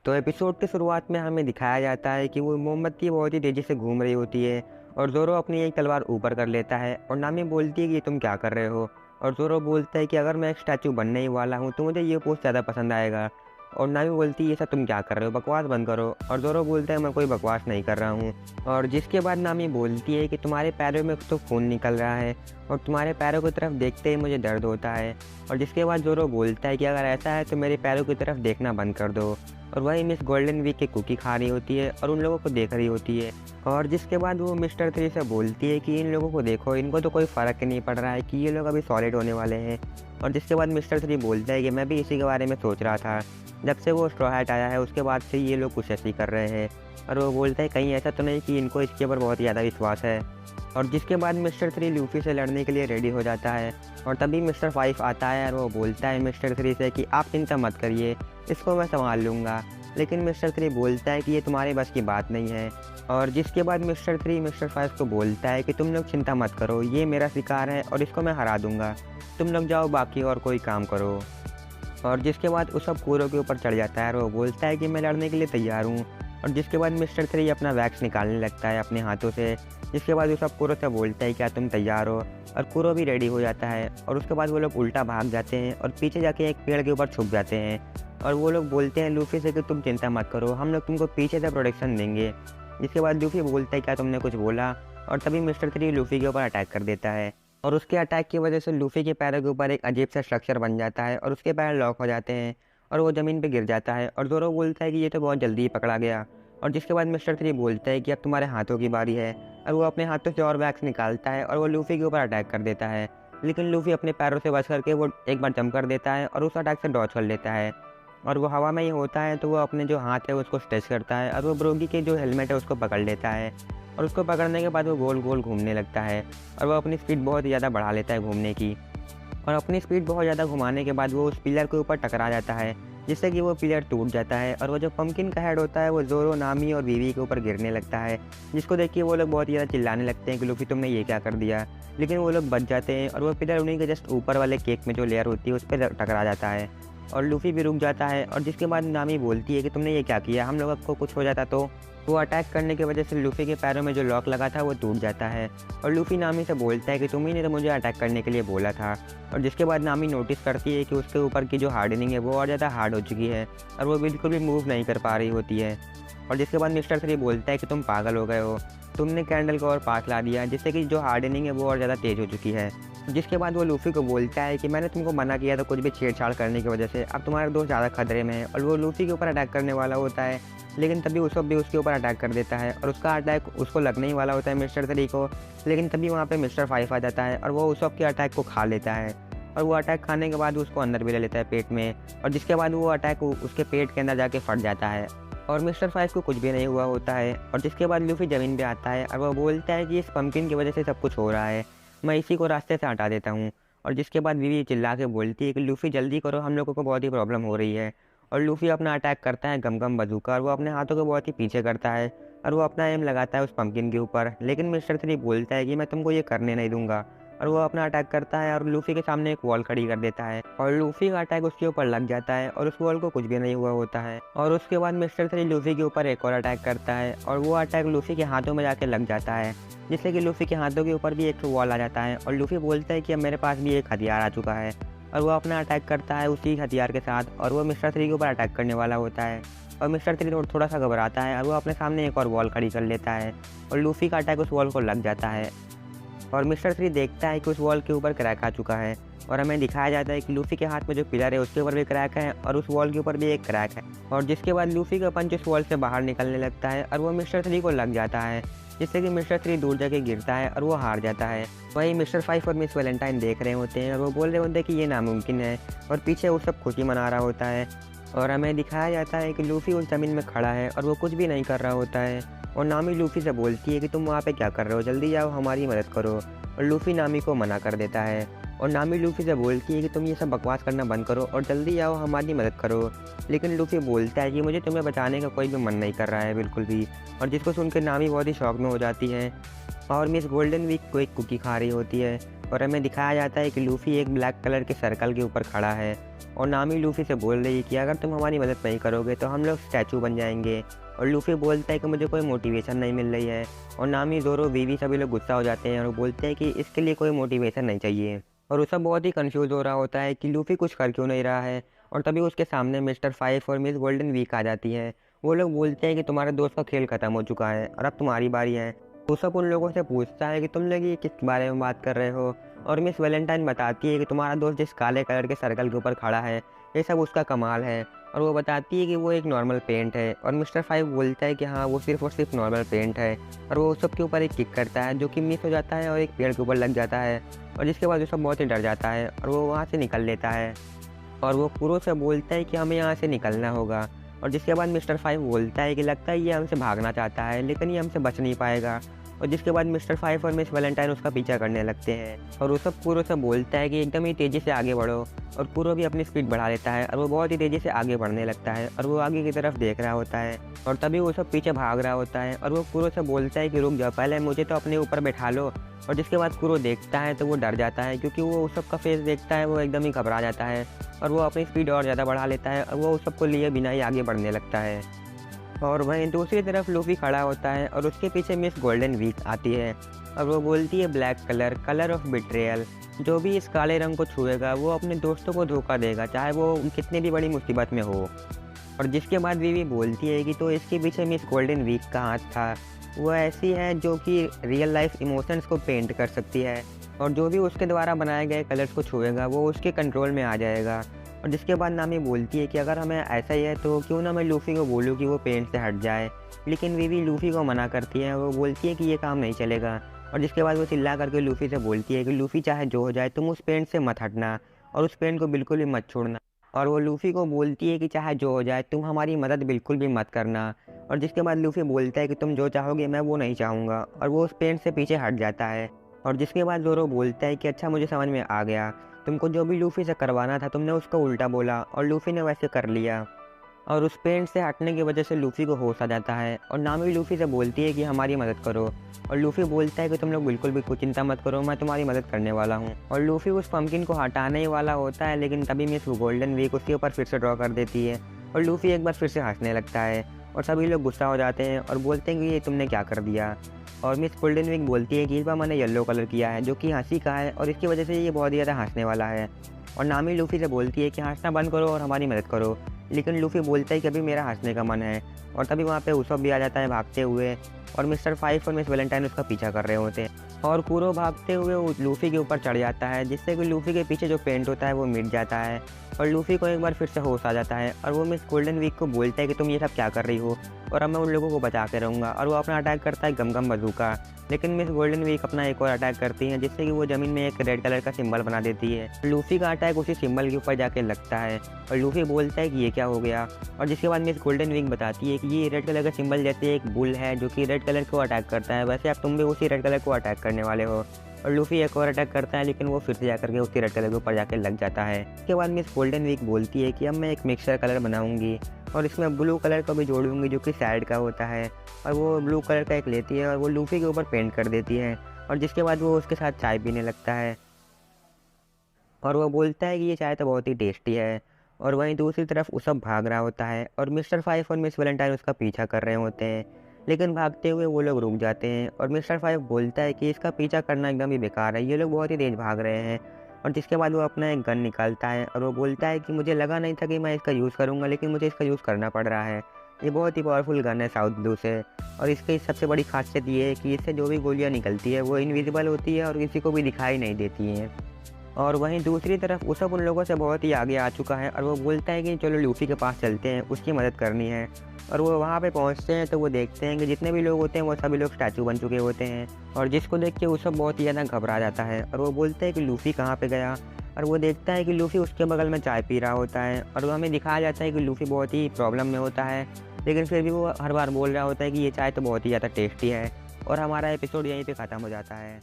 तो एपिसोड की शुरुआत में हमें दिखाया जाता है कि वो मोमबत्ती बहुत ही तेज़ी से घूम रही होती है और ज़ोरो अपनी एक तलवार ऊपर कर लेता है और नामी बोलती है कि तुम क्या कर रहे हो। और ज़ोरो बोलता है कि अगर मैं एक स्टैचू बनने ही वाला हूँ तो मुझे ये पोस्ट ज़्यादा पसंद आएगा। और नामी बोलती है ये सब तुम क्या कर रहे हो, बकवास बंद करो। और ज़ोरो बोलता है मैं कोई बकवास नहीं कर रहा हूँ। और जिसके बाद नामी बोलती है कि तुम्हारे पैरों में तो खून निकल रहा है और तुम्हारे पैरों की तरफ देखते ही मुझे दर्द होता है। और जिसके बाद ज़ोरो बोलता है कि अगर ऐसा है तो मेरे पैरों की तरफ देखना बंद कर दो। और वही मिस गोल्डन वीक की कुकी खा रही होती है और उन लोगों को देख रही होती है। और जिसके बाद वो मिस्टर थ्री से बोलती है कि इन लोगों को देखो, इनको तो कोई फ़र्क ही नहीं पड़ रहा है कि ये लोग अभी सॉलिड होने वाले हैं। और जिसके बाद मिस्टर थ्री बोलता है कि मैं भी इसी के बारे में सोच रहा था, जब से वो स्ट्रॉ हैट आया है उसके बाद से ये लोग कुछ ऐसे ही कर रहे हैं। और वो बोलता है कहीं ऐसा तो नहीं कि इनको इसके ऊपर बहुत ज़्यादा विश्वास है। और जिसके बाद मिस्टर थ्री लूफी से लड़ने के लिए रेडी हो जाता है और तभी मिस्टर फाइव आता है और वो बोलता है मिस्टर थ्री से कि आप चिंता मत करिए, इसको मैं संभाल लूँगा। लेकिन मिस्टर थ्री बोलता है कि ये तुम्हारे बस की बात नहीं है। और जिसके बाद मिस्टर थ्री मिस्टर फाइव को बोलता है कि तुम लोग चिंता मत करो, ये मेरा शिकार है और इसको मैं हरा दूंगा, तुम लोग जाओ बाकी और कोई काम करो। और जिसके बाद उस सब कूरो के ऊपर चढ़ जाता है और वो बोलता है कि मैं लड़ने के लिए तैयार हूँ। और जिसके बाद मिस्टर थ्री अपना वैक्स निकालने लगता है अपने हाथों से। जिसके बाद वो सब कूरो से बोलता है क्या तुम तैयार हो, और कूरो भी रेडी हो जाता है। और उसके बाद वो लोग उल्टा भाग जाते हैं और पीछे जाके एक पेड़ के ऊपर छुप जाते हैं। और वो लोग बोलते हैं लूफी से कि तुम चिंता मत करो, हम लोग तुमको पीछे से प्रोटेक्शन देंगे। जिसके बाद लूफी बोलता है क्या तुमने कुछ बोला, और तभी मिस्टर थ्री लूफी के ऊपर अटैक कर देता है। और उसके अटैक की वजह से लूफी के पैरों के ऊपर एक अजीब सा स्ट्रक्चर बन जाता है और उसके पैर लॉक हो जाते हैं और वो ज़मीन पे गिर जाता है। और ज़ोरो बोलता है कि ये तो बहुत जल्दी ही पकड़ा गया। और जिसके बाद मिस्टर थ्री बोलता है कि अब तुम्हारे हाथों की बारी है। और वो अपने हाथों से और वैक्स निकालता है और वो लूफी के ऊपर अटैक कर देता है। लेकिन लूफी अपने पैरों से बच करके वो एक बार जंप कर देता है और उस अटैक से डॉज कर लेता है। और वो हवा में ही होता है तो वो अपने जो हाथ है उसको स्ट्रेच करता है और वो ब्रोगी के जो हेलमेट है उसको पकड़ लेता है। और उसको पकड़ने के बाद वो गोल गोल घूमने लगता है और वो अपनी स्पीड बहुत ज़्यादा बढ़ा लेता है घूमने की। और अपनी स्पीड बहुत ज़्यादा घुमाने के बाद वो उस पिलर के ऊपर टकरा जाता है, जिससे कि वो पिलर टूट जाता है। और वो जो पंपकिन का हेड होता है वो ज़ोरो, नामी और वीवी के ऊपर गिरने लगता है, जिसको देख के वो लोग बहुत ज़्यादा चिल्लाने लगते हैं कि लूफी तुमने ये क्या कर दिया। लेकिन वो लोग बच जाते हैं और वो पिलर उन्हीं के जस्ट ऊपर वाले केक में जो लेयर होती है उस पर टकरा जाता है और लूफी भी रुक जाता है। और जिसके बाद नामी बोलती है कि तुमने ये क्या किया, हम लोग को कुछ हो जाता तो। वो अटैक करने की वजह से लूफी के पैरों में जो लॉक लगा था वो टूट जाता है और लूफी नामी से बोलता है कि तुम ही ने तो मुझे अटैक करने के लिए बोला था। और जिसके बाद नामी नोटिस करती है कि उसके ऊपर की जो हार्डनिंग है वो और ज़्यादा हार्ड हो चुकी है और वो बिल्कुल भी मूव नहीं कर पा रही होती है। और जिसके बाद मिस्टर थ्री बोलता है कि तुम पागल हो गए हो, तुमने कैंडल को और पास ला दिया, जिससे कि जो हार्डनिंग है वो और ज़्यादा तेज़ हो चुकी है। जिसके बाद वो लूफी को बोलता है कि मैंने तुमको मना किया था कुछ भी छेड़छाड़ करने की वजह से, अब तुम्हारा दोस्त ज़्यादा खतरे में है। और वो लूफी के ऊपर अटैक करने वाला होता है, लेकिन तभी उसको भी उसके ऊपर अटैक कर देता है और उसका अटैक उसको लगने ही वाला होता है मिस्टर थ्री को। लेकिन तभी वहाँ पे मिस्टर फाइव आ जाता है और वो उस के अटैक को खा लेता है। और वो अटैक खाने के बाद उसको अंदर भी ले लेता है पेट में। और जिसके बाद वो अटैक उसके पेट के अंदर जाके फट जाता है और मिस्टर फाइव को कुछ भी नहीं हुआ होता है। और जिसके बाद लूफी ज़मीन पे आता है और वो बोलता है कि इस पंपकिन की वजह से सब कुछ हो रहा है, मैं इसी को रास्ते से हटा देता हूँ। और जिसके बाद वीवी चिल्ला के बोलती है कि लूफी जल्दी करो, हम लोगों को बहुत ही प्रॉब्लम हो रही है। और लूफी अपना अटैक करता है गम गम बजूका और वो अपने हाथों को बहुत ही पीछे करता है और वो अपना एम लगाता है उस पंपकिन के ऊपर। लेकिन मिस्टर थ्री बोलता है कि मैं तुमको ये करने नहीं दूंगा और वो अपना अटैक करता है और लूफी के सामने एक वॉल खड़ी कर देता है और लूफी का अटैक उसके ऊपर लग जाता है और उस वॉल को कुछ भी नहीं हुआ होता है। और उसके बाद मिस्टर थ्री लूफी के ऊपर एक और अटैक करता है और वो अटैक लूफी के हाथों में जाके लग जाता है, जिससे कि लूफी के हाथों के ऊपर भी एक वॉल आ जाता है। और लूफी बोलता है कि अब मेरे पास भी एक हथियार आ चुका है और वो अपना अटैक करता है उसी हथियार के साथ और वो मिस्टर थ्री के ऊपर अटैक करने वाला होता है। और मिस्टर थ्री थोड़ा सा घबराता है और वो अपने सामने एक और वॉल खड़ी कर लेता है और लूफी का अटैक उस वॉल को लग जाता है। और मिस्टर थ्री देखता है कि उस वॉल के ऊपर क्रैक आ चुका है और हमें दिखाया जाता है कि लूफी के हाथ में जो पिलर है उसके ऊपर भी क्रैक है और उस वॉल के ऊपर भी एक क्रैक है। और जिसके बाद लूफी का पंच उस वॉल से बाहर निकलने लगता है और वो मिस्टर थ्री को लग जाता है, जिससे कि मिस्टर थ्री दूर जाके गिरता है और वो हार जाता है। वहीं मिस्टर फाइव और मिस वैलेंटाइन देख रहे होते हैं और वो बोल रहे होते हैं कि ये नामुमकिन है और पीछे वो सब खुशी मना रहा होता है। और हमें दिखाया जाता है कि लूफी उस ज़मीन में खड़ा है और वो कुछ भी नहीं कर रहा होता है। और नामी लूफी से बोलती है कि तुम वहाँ पे क्या कर रहे हो, जल्दी जाओ हमारी मदद करो। और लूफी नामी को मना कर देता है और नामी लूफी से बोलती है कि तुम ये सब बकवास करना बंद करो और जल्दी आओ हमारी मदद करो। लेकिन लूफी बोलता है कि मुझे तुम्हें बचाने का कोई भी मन नहीं कर रहा है बिल्कुल भी। और जिसको सुनकर नामी बहुत ही शौक में हो जाती है और मिस गोल्डन वीक को एक कुकी खा रही होती है और हमें दिखाया जाता है कि लूफ़ी एक ब्लैक कलर के सर्कल के ऊपर खड़ा है और नामी लूफ़ी से बोल रही है कि अगर तुम हमारी मदद नहीं करोगे तो हम लोग स्टैचू बन जाएंगे। और लूफ़ी बोलता है कि मुझे कोई मोटिवेशन नहीं मिल रही है। और नामी, ज़ोरो, वीवी सभी लोग गुस्सा हो जाते हैं और बोलते हैं कि इसके लिए कोई मोटिवेशन नहीं चाहिए। और वो सब बहुत ही कंफ्यूज हो रहा होता है कि लूफ़ी कुछ कर क्यों नहीं रहा है। और तभी उसके सामने मिस्टर फाइव और मिस गोल्डन वीक आ जाती है। वो लोग बोलते हैं कि तुम्हारे दोस्त का खेल ख़त्म हो चुका है और अब तुम्हारी बारी है। वो सब उन लोगों से पूछता है कि तुम लोग ये किस बारे में बात कर रहे हो। और मिस वैलेंटाइन बताती है कि तुम्हारा दोस्त जिस काले कलर के सर्कल के ऊपर खड़ा है, ये सब उसका कमाल है। और वो बताती है कि वो एक नॉर्मल पेंट है। और मिस्टर फाइव बोलता है कि हाँ, वो सिर्फ और सिर्फ नॉर्मल पेंट है। और वो सब के ऊपर एक किक करता है जो कि मिस हो जाता है और एक पेड़ के ऊपर लग जाता है। और जिसके बाद वो सब बहुत ही डर जाता है और वो वहाँ से निकल लेता है। और वो कुरो से बोलता है कि हमें यहाँ से निकलना होगा। और जिसके बाद मिस्टर फाइव बोलता है कि लगता है ये हमसे भागना चाहता है लेकिन ये हमसे बच नहीं पाएगा। और जिसके बाद मिस्टर फाइव और मिस वैलेंटाइन उसका पीछा करने लगते हैं। और वो सब कुरो से बोलता है कि एकदम ही तेज़ी से आगे बढ़ो। और कुरो भी अपनी स्पीड बढ़ा लेता है और वो बहुत ही तेज़ी से आगे बढ़ने लगता है और वो आगे की तरफ देख रहा होता है। और तभी वो सब पीछे भाग रहा होता है और वो कुरो से बोलता है कि रुक जाओ, पहले मुझे तो अपने ऊपर बैठा लो। और जिसके बाद कुरो देखता है तो वो डर जाता है क्योंकि वो उस सब का फेस देखता है, वो एकदम ही घबरा जाता है। और वो अपनी स्पीड और ज़्यादा बढ़ा लेता है और वो उस सबको लिए बिना ही आगे बढ़ने लगता है। और वहीं दूसरी तरफ लूफ़ी खड़ा होता है और उसके पीछे मिस गोल्डन वीक आती है। और वो बोलती है black colour, colour of betrayal. जो भी इस काले रंग को छुएगा वो अपने दोस्तों को धोखा देगा, चाहे वो कितनी भी बड़ी मुसीबत में हो। और जिसके बाद वीवी बोलती है कि तो इसके पीछे मिस गोल्डन वीक का हाथ था। वो ऐसी है जो कि रियल लाइफ इमोशंस को पेंट कर सकती है और जो भी उसके द्वारा बनाए गए कलर्स को छुएगा वो उसके कंट्रोल में आ जाएगा। और जिसके बाद नामी बोलती है कि अगर हमें ऐसा ही है तो क्यों ना मैं लूफ़ी को बोलूँ कि वो पेंट से हट जाए। लेकिन वीवी लूफ़ी को मना करती है, वो बोलती है कि ये काम नहीं चलेगा। और जिसके बाद वो चिल्ला करके लूफ़ी से बोलती है कि लूफ़ी चाहे जो हो जाए तुम उस पेंट से मत हटना और उस पेंट को बिल्कुल भी मत छोड़ना। और वो लूफ़ी को बोलती है कि चाहे जो हो जाए तुम हमारी मदद बिल्कुल भी मत करना। और जिसके बाद लूफ़ी बोलता है कि तुम जो चाहोगे मैं वो नहीं चाहूँगा और वो उस पेंट से पीछे हट जाता है। और जिसके बाद ज़ोरो बोलता है कि अच्छा, मुझे समझ में आ गया, तुमको जो भी लूफ़ी से करवाना था तुमने उसका उल्टा बोला और लूफ़ी ने वैसे कर लिया। और उस पेंट से हटने की वजह से लूफ़ी को होश आ जाता है और नामी लूफ़ी से बोलती है कि हमारी मदद करो। और लूफ़ी बोलता है कि तुम लोग बिल्कुल भी कुछ चिंता मत करो, मैं तुम्हारी मदद करने वाला हूँ। और लूफ़ी उस पंपकिन को हटाने ही वाला होता है लेकिन तभी मिस गोल्डन वीक उसके ऊपर फिर से ड्रॉ कर देती है और लूफ़ी एक बार फिर से हंसने लगता है। और सभी लोग गुस्सा हो जाते हैं और बोलते हैं कि ये तुमने क्या कर दिया। और मिस गोल्डन वीक बोलती है कि इस बार मैंने येलो कलर किया है जो कि हंसी का है और इसकी वजह से ये बहुत ही ज़्यादा हंसने वाला है। और नामी लूफ़ी से बोलती है कि हंसना बंद करो और हमारी मदद करो। लेकिन लूफ़ी बोलता है कि अभी मेरा हंसने का मन है। और तभी वहाँ पे उसब भी आ जाता है भागते हुए और मिस्टर फाइव और मिस वैलेंटाइन उसका पीछा कर रहे होते हैं। और कुरो भागते हुए लूफ़ी के ऊपर चढ़ जाता है जिससे कि लूफ़ी के पीछे जो पेंट होता है वो मिट जाता है। और लूफ़ी को एक बार फिर से होश आ जाता है और वो मिस गोल्डन वीक को बोलता है कि तुम ये सब क्या कर रही हो और अब मैं उन लोगों को बचा के रहूँगा। और वो अपना अटैक करता है गम बंदूका। लेकिन मिस गोल्डन वीक अपना एक और अटैक करती है जिससे कि वो ज़मीन में एक रेड कलर का सिंबल बना देती है। लूफ़ी का अटैक उसी सिंबल के ऊपर जाके लगता है और लूफ़ी बोलता है कि ये क्या हो गया। और जिसके बाद मिस गोल्डन वीक बताती है कि ये रेड कलर का सिंबल जैसे एक बुल है जो कि रेड कलर को अटैक करता है, वैसे अब तुम भी उसी रेड कलर को अटैक करने वाले हो। और लूफ़ी एक और अटैक करता है लेकिन वो फिर से जाकर के उसी रेड कलर के ऊपर जाके लग जाता है। इसके बाद मिस गोल्डन वीक बोलती है कि अब मैं एक मिक्सचर कलर बनाऊंगी और इसमें ब्लू कलर को भी जोड़ूंगी जो कि सैड का होता है। और वो ब्लू कलर का एक लेती है और वो लूफ़ी के ऊपर पेंट कर देती है। और जिसके बाद वो उसके साथ चाय पीने लगता है और वो बोलता है कि ये चाय तो बहुत ही टेस्टी है। और वहीं दूसरी तरफ उसब भाग रहा होता है और मिस्टर फाइव और मिस वैलेंटाइन उसका पीछा कर रहे होते हैं। लेकिन भागते हुए वो लोग रुक जाते हैं और मिस्टर फाइव बोलता है कि इसका पीछा करना एकदम ही बेकार है, ये लोग बहुत ही तेज़ भाग रहे हैं। और जिसके बाद वो अपना एक गन निकालता है और वो बोलता है कि मुझे लगा नहीं था कि मैं इसका यूज़ करूँगा लेकिन मुझे इसका यूज़ करना पड़ रहा है। ये बहुत ही पावरफुल गन है साउथ ब्लू से। और इसकी सबसे बड़ी खासियत ये है कि इससे जो भी गोलियाँ निकलती है वो इनविजिबल होती है और किसी को भी दिखाई नहीं देती हैं। और वहीं दूसरी तरफ उसब उन लोगों से बहुत ही आगे आ चुका है और वो बोलता है कि चलो लूफ़ी के पास चलते हैं, उसकी मदद करनी है। और वो वहाँ पे पहुँचते हैं तो वो देखते हैं कि जितने भी लोग होते हैं वो सभी लोग स्टैचू बन चुके होते हैं। और जिसको देख के उसब बहुत ही ज़्यादा घबरा जाता है और वो बोलते हैं कि लूफ़ी कहाँ पे गया। और वो देखता है कि लूफ़ी उसके बगल में चाय पी रहा होता है और वो हमें दिखाया जाता है कि लूफ़ी बहुत ही प्रॉब्लम में होता है लेकिन फिर भी वो हर बार बोल रहा होता है कि ये चाय तो बहुत ही ज़्यादा टेस्टी है। और हमारा एपिसोड यहीं पे ख़त्म हो जाता है।